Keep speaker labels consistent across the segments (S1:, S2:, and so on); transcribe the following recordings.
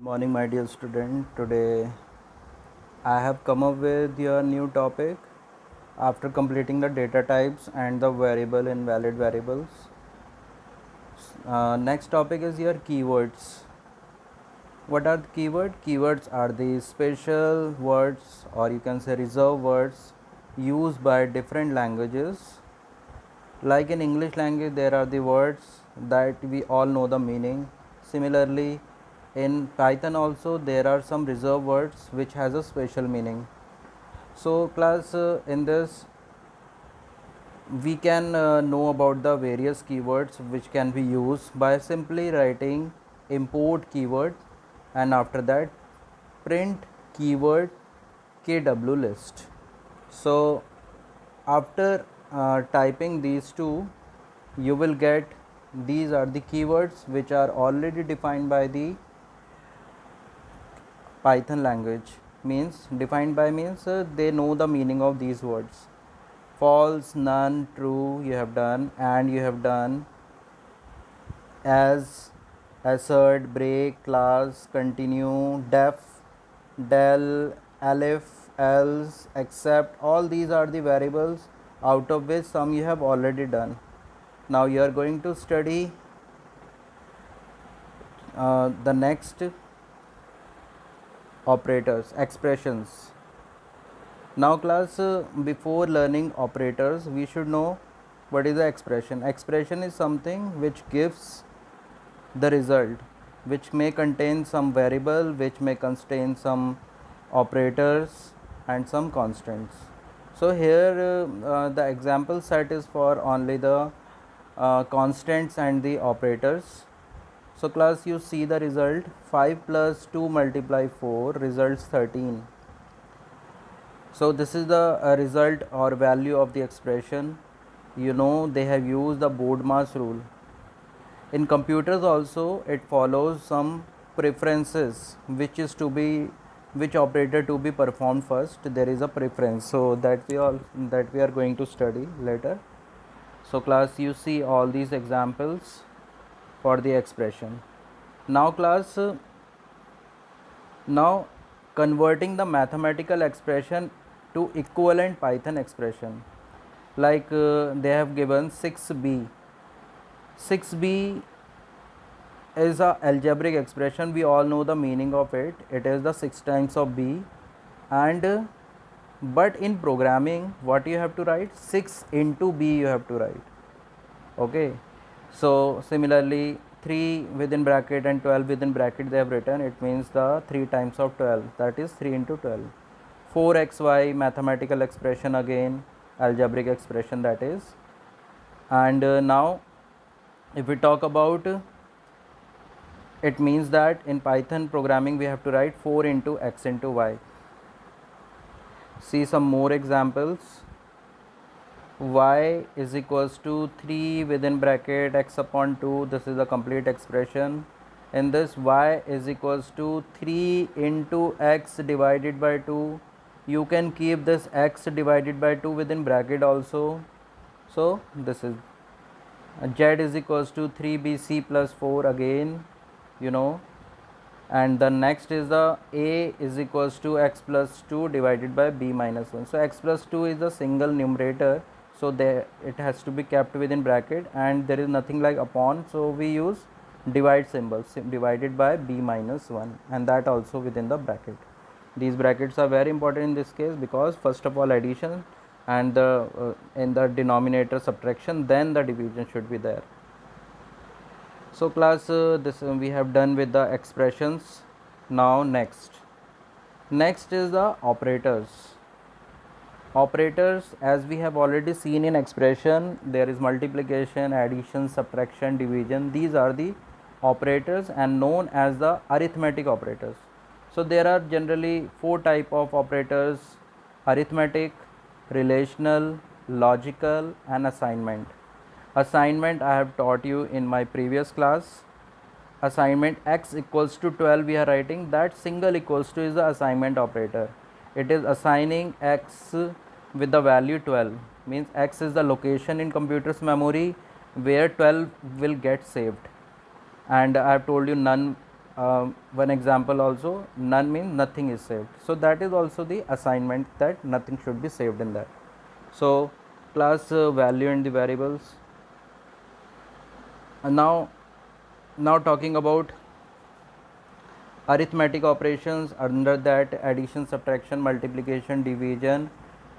S1: Morning, my dear student. Today I have come up with your new topic after completing the data types and the variable invalid variables. Next topic is your keywords. What are the keywords? Keywords are the special words, or you can say reserved words, used by different languages. Like in English language, there are the words that we all know the meaning. Similarly, in Python also there are some reserved words which has a special meaning. So class, in this we can know about the various keywords which can be used by simply writing import keyword, and after that print keyword kw list. So after typing these two, you will get these are the keywords which are already defined by the Python language. Means defined by means they know the meaning of these words. False, none, true you have done, and you have done, as, assert, break, class, continue, def, del, elif, else, except. All these are the variables out of which some you have already done. Now you are going to study the next operators, expressions. Now class, before learning operators we should know what is the expression. Expression is something which gives the result, which may contain some variable, which may contain some operators and some constants. So here the example set is for only the constants and the operators. So class, you see the result, 5 plus 2 multiply 4 results 13. So this is the result or value of the expression. You know, they have used the BODMAS rule. In computers also it follows some preferences, which operator to be performed first. There is a preference, so that we are going to study later. So class, you see all these examples for the expression. Now class, now converting the mathematical expression to equivalent Python expression. Like they have given 6b. 6b is a algebraic expression. We all know the meaning of it. It is the 6 times of b, and but in programming what you have to write, 6 into b you have to write. Okay, so similarly 3 within bracket and 12 within bracket they have written. It means the 3 times of 12, that is 3 into 12. 4xy mathematical expression, again algebraic expression that is. And now if we talk about, it means that in Python programming we have to write 4 into x into y. See some more examples. Y is equals to 3 within bracket x upon 2. This is the complete expression. In this, y is equals to 3 into x divided by 2. You can keep this x divided by 2 within bracket also. So this is z is equals to 3bc plus 4, again you know. And the next is the a is equals to x plus 2 divided by b minus 1. So x plus 2 is the single numerator, so there it has to be kept within bracket, and there is nothing like upon, so we use divide symbol, divided by b minus 1, and that also within the bracket. These brackets are very important in this case, because first of all addition, and the in the denominator subtraction, then the division should be there. So class, this we have done with the expressions. Now next is the operators. Operators, as we have already seen in expression, there is multiplication, addition, subtraction, division. These are the operators and known as the arithmetic operators. So there are generally 4 type of operators: arithmetic, relational, logical, and assignment. Assignment I have taught you in my previous class. Assignment x equals to 12 we are writing, that single equals to is the assignment operator. It is assigning x with the value 12, means x is the location in computer's memory where 12 will get saved. And I have told you none one example also, none means nothing is saved. So that is also the assignment, that nothing should be saved in that. So class value and the variables. And now talking about arithmetic operations, under that addition, subtraction, multiplication, division.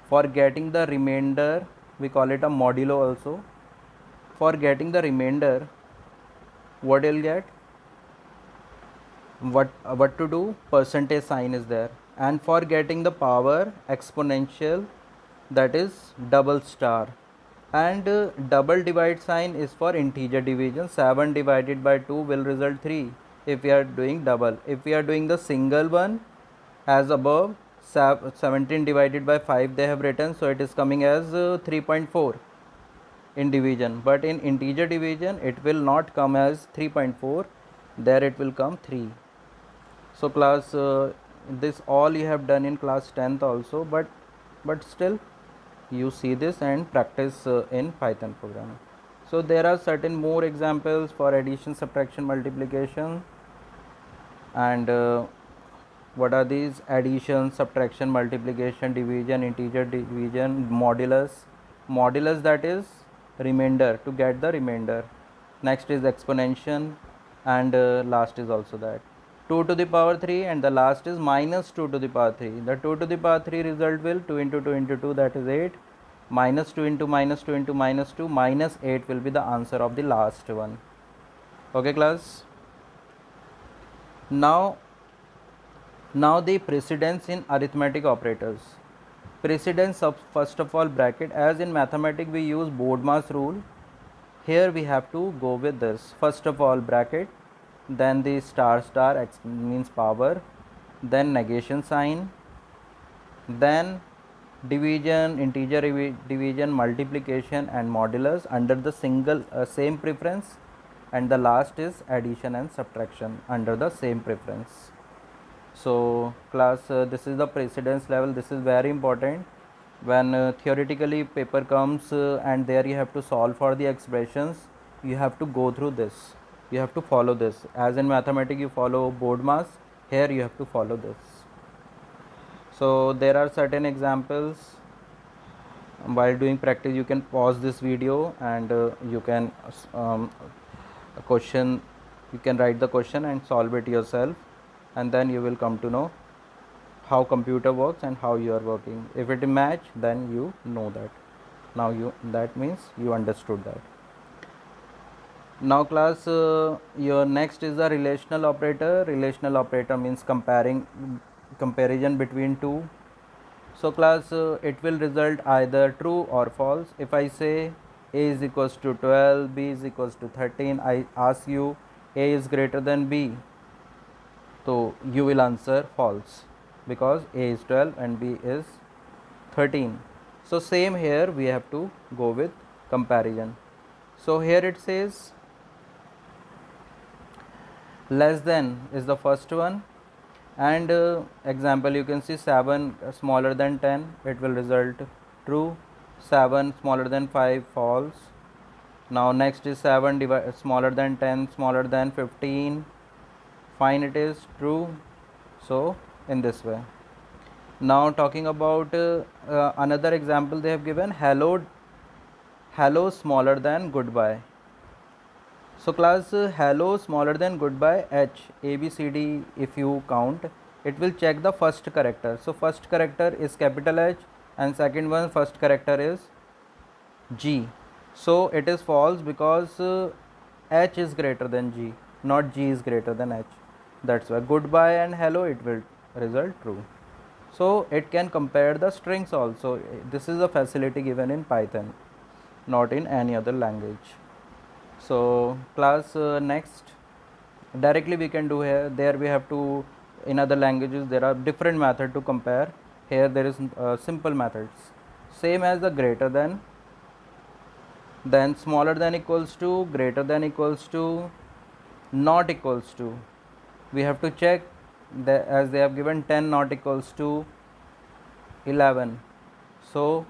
S1: For getting the remainder, we call it a modulo also. For getting the remainder, what you'll get, what to do, percentage sign is there. And for getting the power, exponential, that is double star. And double divide sign is for integer division. 7 divided by 2 will result 3 if we are doing double. If we are doing the single one, as above, 17 divided by 5 they have written, so it is coming as 3.4 in division. But in integer division it will not come as 3.4, there it will come 3. So class this all you have done in class 10th also, but still you see this and practice in Python programming. So there are certain more examples for addition, subtraction, multiplication. And what are these? Addition, subtraction, multiplication, division, integer division, modulus, that is remainder, to get the remainder. Next is exponential, and last is also that 2 to the power 3, and the last is minus 2 to the power 3. The 2 to the power 3 result will 2 into 2 into 2, that is 8. Minus 2 into minus 2 into minus 2, minus 8 will be the answer of the last one. Okay class. Now the precedence in arithmetic operators. Precedence of, first of all, bracket. As in mathematics we use Bodmas rule, here we have to go with this. First of all bracket, then the star x means power, then negation sign, then division, integer division, multiplication and modulus under the single same preference, and the last is addition and subtraction under the same preference. So class, this is the precedence level. This is very important. When theoretically paper comes and there you have to solve for the expressions, you have to go through this, you have to follow this. As in mathematics you follow Bodmas, here you have to follow this. So there are certain examples. While doing practice you can pause this video and you can a question, you can write the question and solve it yourself, and then you will come to know how computer works and how you are working. If it match, then you know that. Now that means you understood that. Now class, your next is the relational operator. Relational operator means comparison between two. So class, it will result either true or false. If I say a is equals to 12, b is equals to 13, I ask you a is greater than b, so you will answer false, because a is 12 and b is 13. So same here, we have to go with comparison. So here it says less than is the first one, and example you can see 7 smaller than 10, it will result true. 7 smaller than 5, false. Now next is 7 smaller than 10, smaller than 15, fine, it is true. So in this way. Now talking about another example they have given, hello smaller than goodbye. So class, hello smaller than goodbye, h, a, b, c, d, if you count, it will check the first character. So first character is capital H, and second one, first character is G. So it is false, because H is greater than G, not G is greater than H. That's why goodbye and hello, it will result true. So it can compare the strings also. This is a facility given in Python, not in any other language. So class, next, directly we can do here. There we have to, in other languages there are different method to compare. Here there is simple methods, same as the greater than, then smaller than equals to, greater than equals to, not equals to. We have to check that, as they have given 10 not equals to 11, so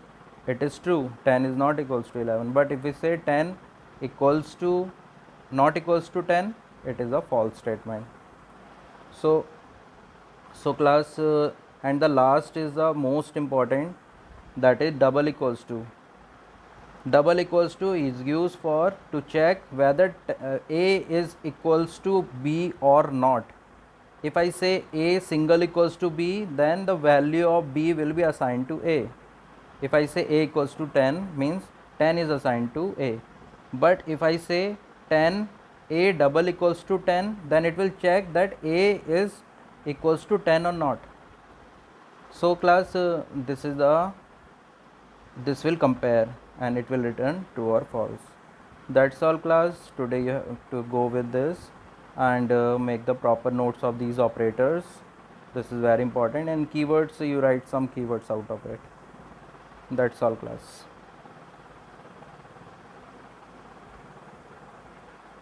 S1: it is true, 10 is not equals to 11. But if we say 10 equals to, not equals to 10, it is a false statement. So class, and the last is the most important, that is double equals to. Double equals to is used for to check whether a is equals to b or not. If I say a single equals to b, then the value of b will be assigned to a. If I say a equals to 10, means 10 is assigned to a. But if I say 10 a double equals to 10, then it will check that a is equals to 10 or not. So class, this will compare and it will return true or false. That's all class. Today you have to go with this and make the proper notes of these operators. This is very important, and keywords, you write some keywords out of it. That's all class.